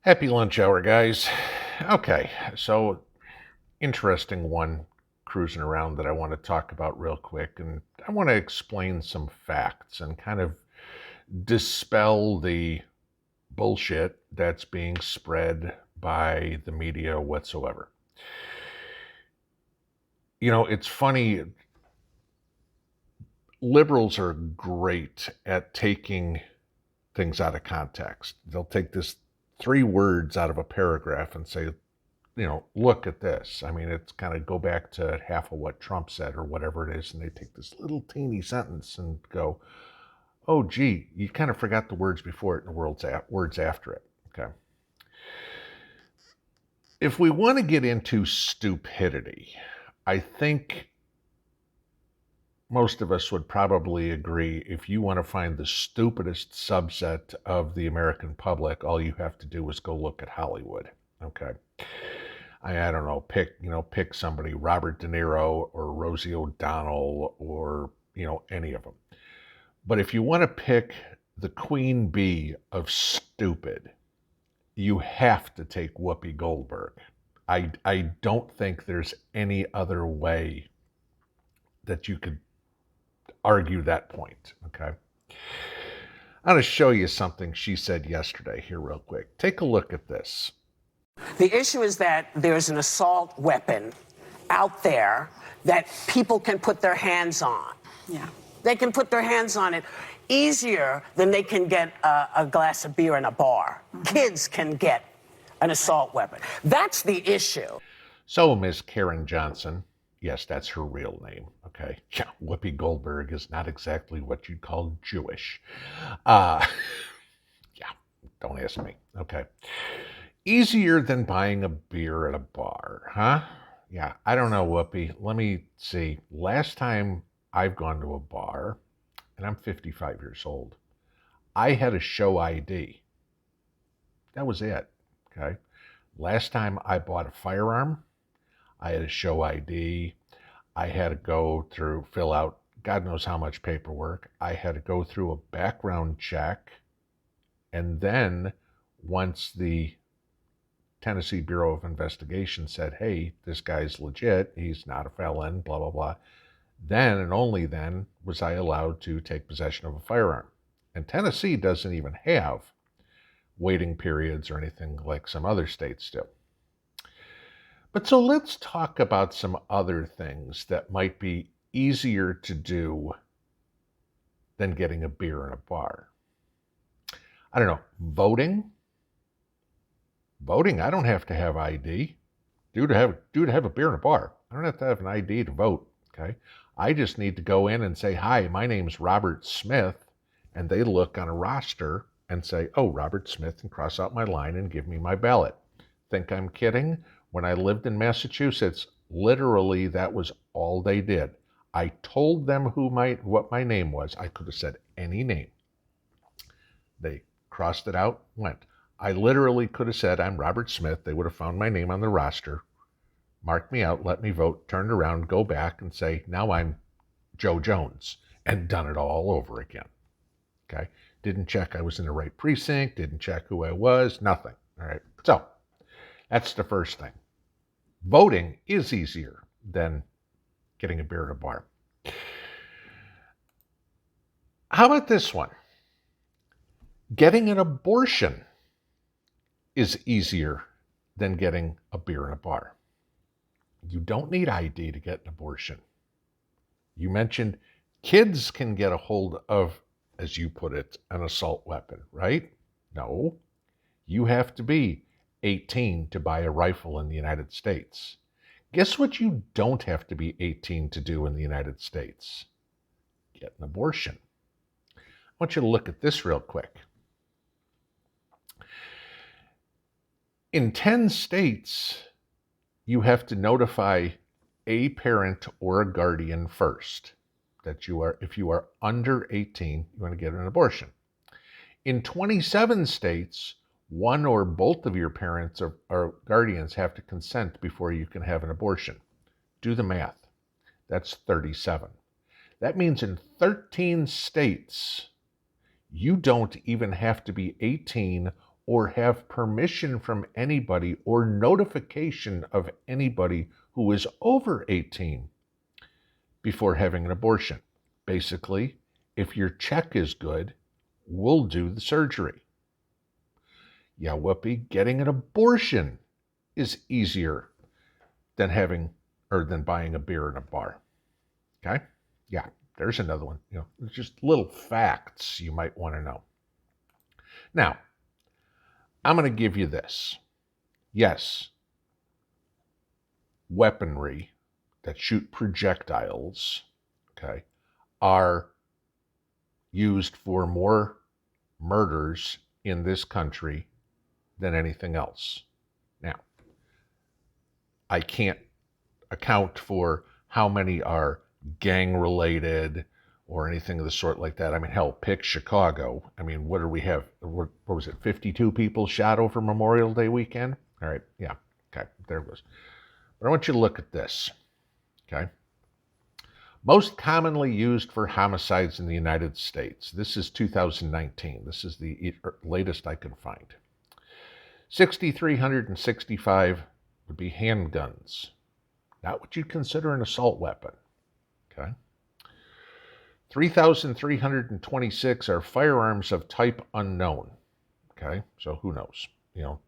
Happy lunch hour, guys. Okay, so interesting one cruising around that I want to talk about real quick. And I want to explain some facts and kind of dispel the bullshit that's being spread by the media whatsoever. You know, it's funny, liberals are great at taking things out of context. They'll take this three words out of a paragraph and say, look at this. I mean, it's kind of go back to half of what Trump said or whatever it is, and they take this little teeny sentence and go, oh, gee, you kind of forgot the words before it and the words after it. Okay. If we want to get into stupidity, I think most of us would probably agree if you want to find the stupidest subset of the American public, all you have to do is go look at Hollywood. Okay. I don't know, pick somebody, Robert De Niro or Rosie O'Donnell or, any of them. But if you want to pick the queen bee of stupid, you have to take Whoopi Goldberg. I don't think there's any other way that you could argue that point, okay? I'm going to show you something she said yesterday here real quick. Take a look at this. The issue is that there's an assault weapon out there that people can put their hands on. Yeah. They can put their hands on it easier than they can get a glass of beer in a bar. Mm-hmm. Kids can get an assault weapon. That's the issue. So, Miss Karen Johnson, yes, that's her real name, okay? Yeah, Whoopi Goldberg is not exactly what you'd call Jewish. Yeah, don't ask me, okay? Easier than buying a beer at a bar, huh? Yeah, I don't know, Whoopi. Let me see. Last time I've gone to a bar, and I'm 55 years old, I had a show ID. That was it, okay? Last time I bought a firearm, I had a show ID. I had to go through, fill out God knows how much paperwork. I had to go through a background check. And then once the Tennessee Bureau of Investigation said, hey, this guy's legit, he's not a felon, blah, blah, blah, then and only then was I allowed to take possession of a firearm. And Tennessee doesn't even have waiting periods or anything like some other states do. But so let's talk about some other things that might be easier to do than getting a beer in a bar. I don't know, voting? Voting, I don't have to have ID. Due to have a beer in a bar, I don't have to have an ID to vote, okay? I just need to go in and say, hi, my name's Robert Smith, and they look on a roster and say, oh, Robert Smith, and cross out my line and give me my ballot. Think I'm kidding? When I lived in Massachusetts, literally that was all they did. I told them what my name was. I could have said any name. They crossed it out, went. I literally could have said, I'm Robert Smith. They would have found my name on the roster, marked me out, let me vote, turned around, go back and say, now I'm Joe Jones, and done it all over again. Okay? Didn't check I was in the right precinct, didn't check who I was, nothing. All right. So that's the first thing. Voting is easier than getting a beer at a bar. How about this one? Getting an abortion is easier than getting a beer in a bar. You don't need ID to get an abortion. You mentioned kids can get a hold of, as you put it, an assault weapon, right? No. You have to be 18 to buy a rifle in the United States. Guess what you don't have to be 18 to do in the United States? Get an abortion. I want you to look at this real quick. In 10 states, you have to notify a parent or a guardian first that if you are under 18, you want to get an abortion. In 27 states, one or both of your parents or guardians have to consent before you can have an abortion. Do the math. That's 37. That means in 13 states, you don't even have to be 18 or have permission from anybody or notification of anybody who is over 18 before having an abortion. Basically, if your check is good, we'll do the surgery. Yeah, whoopee, getting an abortion is easier than buying a beer in a bar. Okay? Yeah, there's another one. Just little facts you might want to know. Now, I'm going to give you this. Yes, weaponry that shoot projectiles, okay, are used for more murders in this country than anything else. Now, I can't account for how many are gang-related or anything of the sort like that. I mean, hell, pick Chicago. I mean, what do we have? What was it, 52 people shot over Memorial Day weekend? All right, yeah, okay, there it goes. But I want you to look at this, okay? Most commonly used for homicides in the United States. This is 2019. This is the latest I could find. 6,365 would be handguns. Not what you'd consider an assault weapon, okay? 3,326 are firearms of type unknown, okay? So who knows?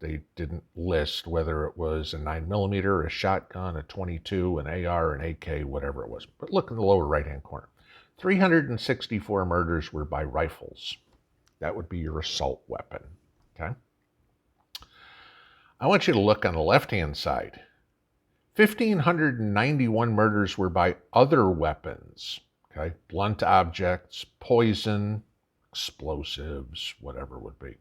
They didn't list whether it was a 9mm, a shotgun, a 22, an AR, an AK, whatever it was. But look in the lower right-hand corner. 364 murders were by rifles. That would be your assault weapon, okay? I want you to look on the left-hand side. 1,591 murders were by other weapons, okay? Blunt objects, poison, explosives, whatever it would be.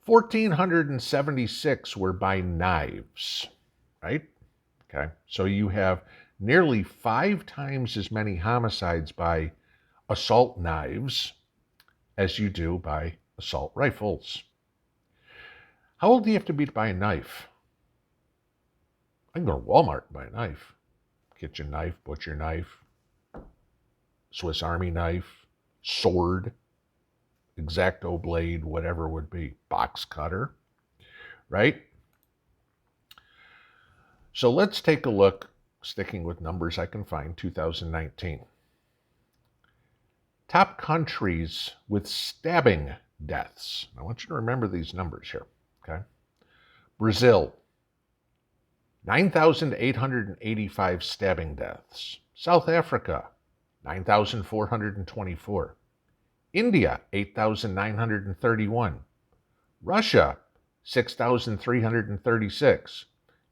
1,476 were by knives, right? Okay, so you have nearly 5 times as many homicides by assault knives as you do by assault rifles. How old do you have to be to buy a knife? I can go to Walmart and buy a knife. Kitchen knife, butcher knife, Swiss Army knife, sword, X-Acto blade, whatever it would be, box cutter, right? So let's take a look, sticking with numbers I can find, 2019. Top countries with stabbing deaths. I want you to remember these numbers here, okay? Brazil, 9,885 stabbing deaths. South Africa, 9,424. India, 8,931. Russia, 6,336.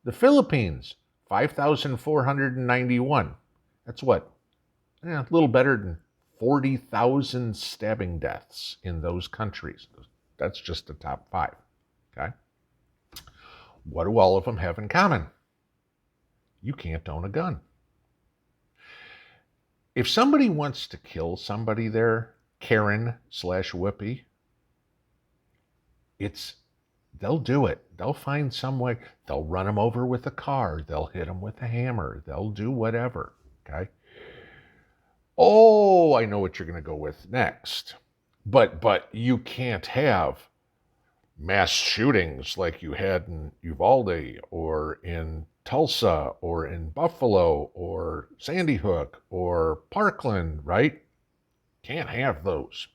The Philippines, 5,491. That's what? A little better than 40,000 stabbing deaths in those countries. That's just the top 5, okay? What do all of them have in common? You can't own a gun. If somebody wants to kill somebody there, Karen/Whoopi, they'll do it. They'll find some way. They'll run them over with a car. They'll hit them with a hammer. They'll do whatever, okay? Oh, I know what you're going to go with next. But you can't have mass shootings like you had in Uvalde or in Tulsa or in Buffalo or Sandy Hook or Parkland, right? Can't have those.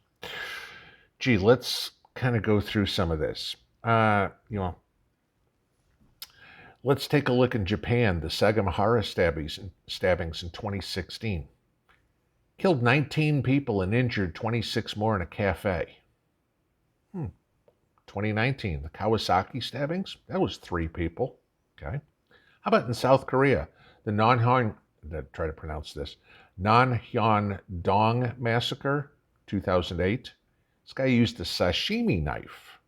Gee, let's kind of go through some of this. Let's take a look in Japan, the Sagamihara stabbings in 2016. Killed 19 people and injured 26 more in a cafe. 2019, the Kawasaki stabbings, that was 3 people. Okay. How about in South Korea, the Nanhyandong massacre, 2008. This guy used a sashimi knife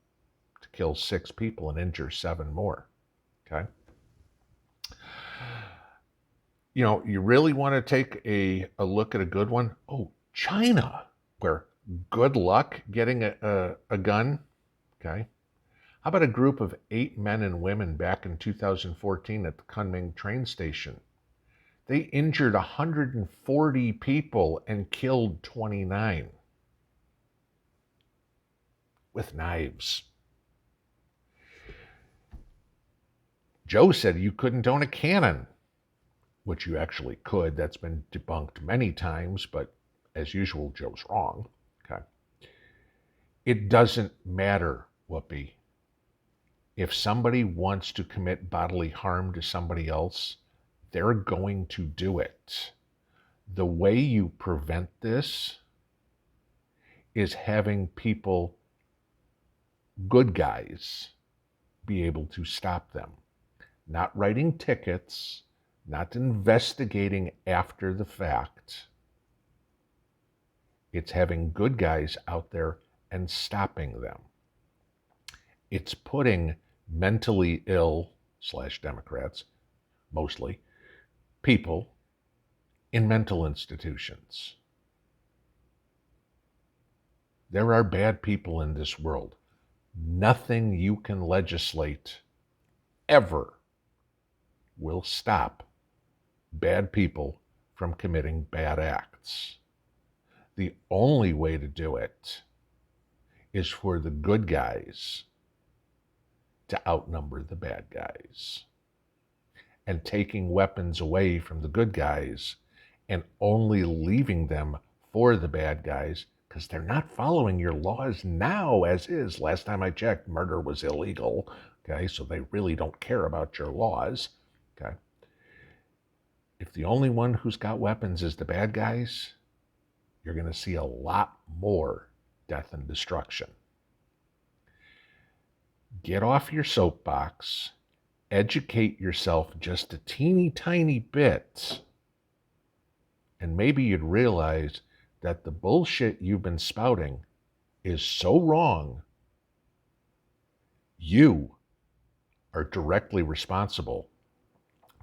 to kill 6 people and injure 7 more. Okay. You really want to take a look at a good one? Oh, China, where good luck getting a gun. Okay. How about a group of 8 men and women back in 2014 at the Kunming train station? They injured 140 people and killed 29 with knives. Joe said you couldn't own a cannon, which you actually could. That's been debunked many times, but as usual, Joe's wrong. Okay. It doesn't matter, Whoopi. If somebody wants to commit bodily harm to somebody else, they're going to do it. The way you prevent this is having people, good guys, be able to stop them. Not writing tickets, not investigating after the fact. It's having good guys out there and stopping them. It's putting mentally ill / Democrats, mostly, people in mental institutions. There are bad people in this world. Nothing you can legislate ever will stop bad people from committing bad acts. The only way to do it is for the good guys to outnumber the bad guys. And taking weapons away from the good guys and only leaving them for the bad guys, because they're not following your laws now as is. Last time I checked, murder was illegal. Okay, so they really don't care about your laws. Okay. If the only one who's got weapons is the bad guys, you're going to see a lot more death and destruction. Get off your soapbox, educate yourself just a teeny tiny bit, and maybe you'd realize that the bullshit you've been spouting is so wrong, you are directly responsible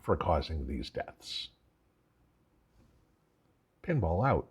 for causing these deaths. Pinball out.